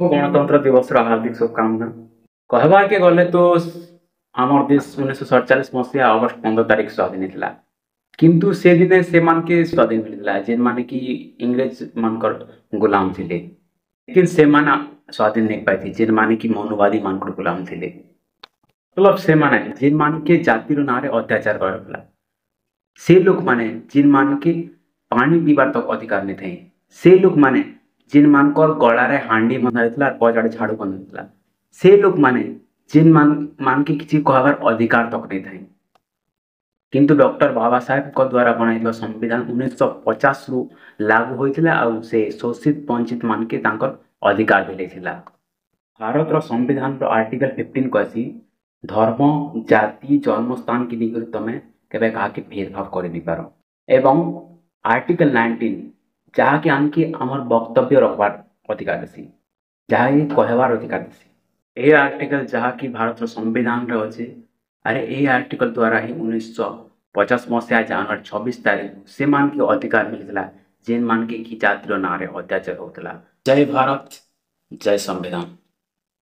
गणतंत्र दिवस हार्दिक शुभकामना कहबार के गले तो आमर देश 1947 मसीहा अगस्ट 15 तारिख स्वाधीन होता किंतु से दिने से मान के स्वाधीन मिलता जेन माने कि इंग्रेज मानकर गुलाम थे लेकिन से माना स्वाधीन नहीं पाई जेन माने कि मनुवादी मानकर गुलाम थे मतलब से माने जेन मान के जातिर नारे अत्याचार कर से लोग माने जिन मान के पानी पीबार तक अधिकार नहीं थे से लोग माने जिन मानकर गलारे हांडी बंधा होता पचाड़े झाड़ू बंधा होता से लोग माने जिन मान के किसी कहबार अधिकार तक नहीं था किंतु डॉक्टर बाबा साहेब को द्वारा बनाई संविधान 1950 रु लागू होता आ से शोषित वंचित मान के अधिकार मिलता भारत संविधान आर्टिकल 15 कसी धर्म जाति जन्मस्थान की निगरी तुम केवे कहा भेदभाव कर नहीं पार एवं आर्टिकल 19 जहाँकि आमके आमर वक्तव्य रखबार अधिकार देसी जहाँ ये कहबार अधिकार देसी ये आर्टिकल जहाँकि भारत संविधान रे अच्छे अरे ये आर्टिकल द्वारा ही 1950 मसीहा जनवरी 26 तारीख से मान के अधिकार मिलता जेन मान के कि जातिर नारे अत्याचार होता। जय भारत जय संविधान।